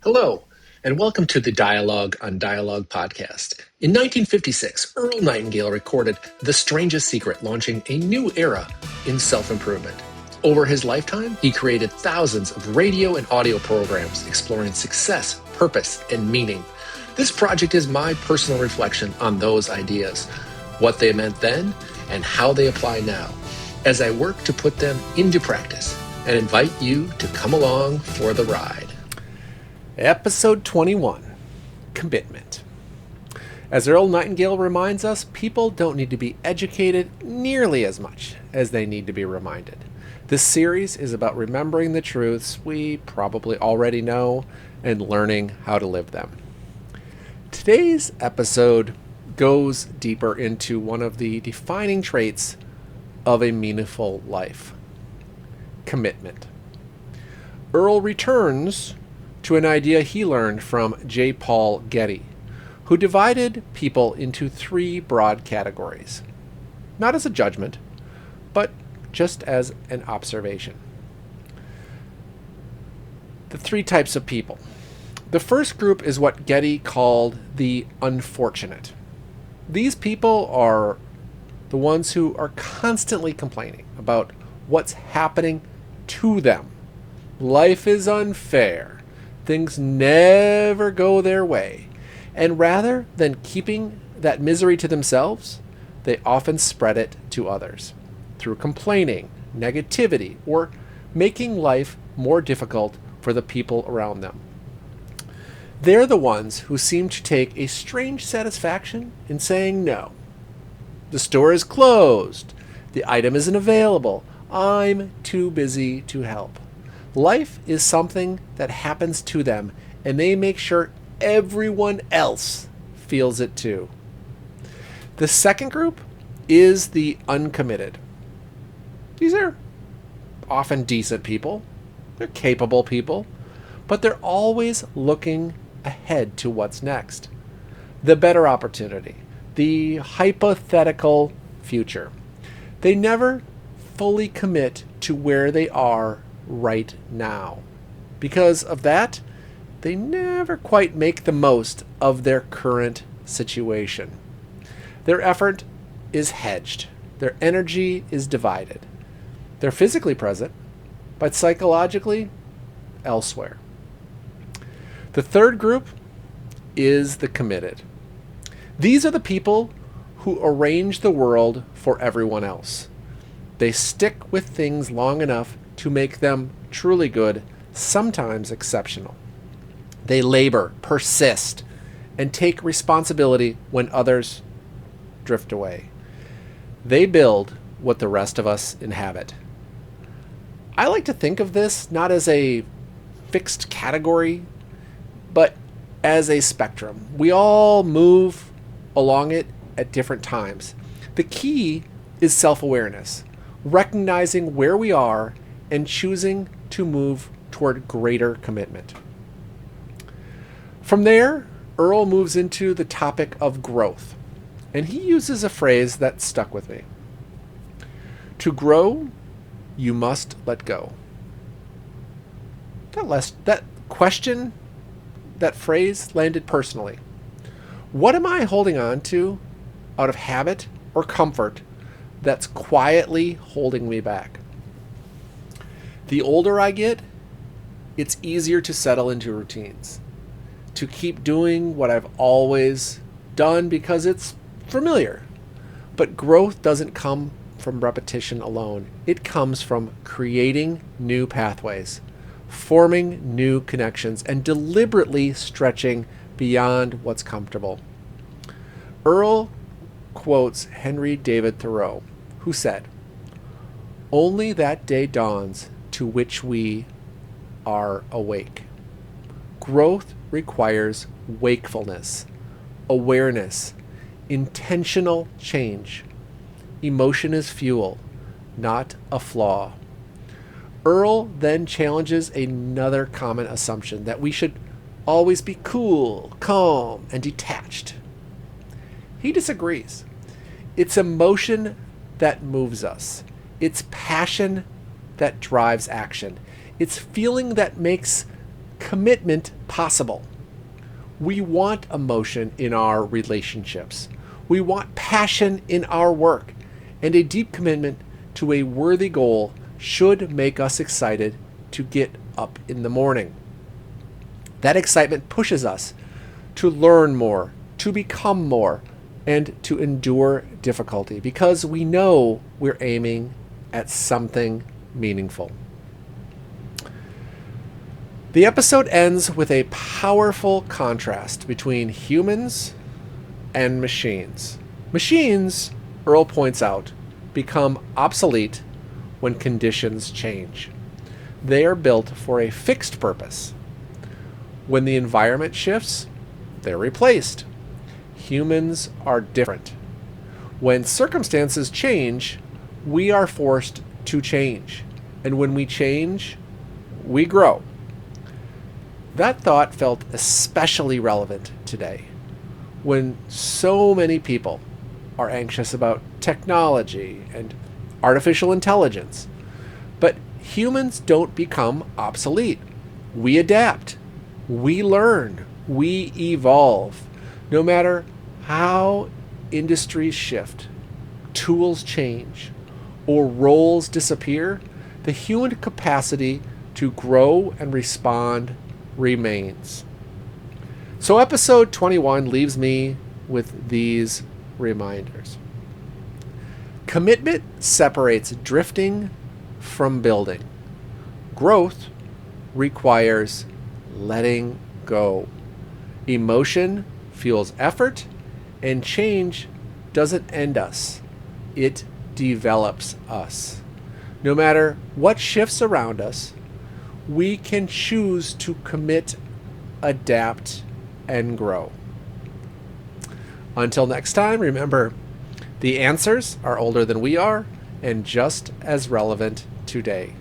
Hello, and welcome to the Dialogue on Dialogue podcast. In 1956, Earl Nightingale recorded The Strangest Secret, launching a new era in self-improvement. Over his lifetime, he created thousands of radio and audio programs exploring success, purpose, and meaning. This project is my personal reflection on those ideas, what they meant then, and how they apply now, as I work to put them into practice and invite you to come along for the ride. Episode 21, Commitment. As Earl Nightingale reminds us, people don't need to be educated nearly as much as they need to be reminded. This series is about remembering the truths we probably already know and learning how to live them. Today's episode goes deeper into one of the defining traits of a meaningful life: commitment. Earl returns to an idea he learned from J. Paul Getty, who divided people into three broad categories, not as a judgment, but just as an observation. The three types of people. The first group is what Getty called the unfortunate. These people are the ones who are constantly complaining about what's happening to them. Life is unfair. Things never go their way. And rather than keeping that misery to themselves, they often spread it to others through complaining, negativity, or making life more difficult for the people around them. They're the ones who seem to take a strange satisfaction in saying no. The store is closed. The item isn't available. I'm too busy to help. Life is something that happens to them, and they make sure everyone else feels it too. The second group is the uncommitted. These are often decent people. They're capable people, but they're always looking ahead to what's next. The better opportunity, the hypothetical future. They never fully commit to where they are right now. Because of that, they never quite make the most of their current situation. Their effort is hedged. Their energy is divided. They're physically present, but psychologically elsewhere. The third group is the committed. These are the people who arrange the world for everyone else. They stick with things long enough to make them truly good, sometimes exceptional. They labor, persist, and take responsibility when others drift away. They build what the rest of us inhabit. I like to think of this not as a fixed category, but as a spectrum. We all move along it at different times. The key is self-awareness, recognizing where we are and choosing to move toward greater commitment. From there, Earl moves into the topic of growth, and he uses a phrase that stuck with me. To grow, you must let go. That question, that phrase landed personally. What am I holding on to out of habit or comfort that's quietly holding me back? The older I get, it's easier to settle into routines, to keep doing what I've always done because it's familiar. But growth doesn't come from repetition alone. It comes from creating new pathways, forming new connections, and deliberately stretching beyond what's comfortable. Earl quotes Henry David Thoreau, who said, "Only that day dawns to which we are awake." Growth requires wakefulness, awareness, intentional change. Emotion is fuel, not a flaw. Earl then challenges another common assumption, that we should always be cool, calm, and detached. He disagrees. It's emotion that moves us. It's passion that drives action. It's feeling that makes commitment possible. We want emotion in our relationships. We want passion in our work. And a deep commitment to a worthy goal should make us excited to get up in the morning. That excitement pushes us to learn more, to become more, and to endure difficulty because we know we're aiming at something meaningful. The episode ends with a powerful contrast between humans and machines. Machines, Earl points out, become obsolete when conditions change. They are built for a fixed purpose. When the environment shifts, they're replaced. Humans are different. When circumstances change, we are forced to change. And when we change, we grow. That thought felt especially relevant today, when so many people are anxious about technology and artificial intelligence. But humans don't become obsolete. We adapt. We learn. We evolve. No matter how industries shift, tools change, or roles disappear, the human capacity to grow and respond remains. So episode 21 leaves me with these reminders. Commitment separates drifting from building. Growth requires letting go. Emotion fuels effort, and change doesn't end us. It develops us. No matter what shifts around us, we can choose to commit, adapt, and grow. Until next time, remember, the answers are older than we are and just as relevant today.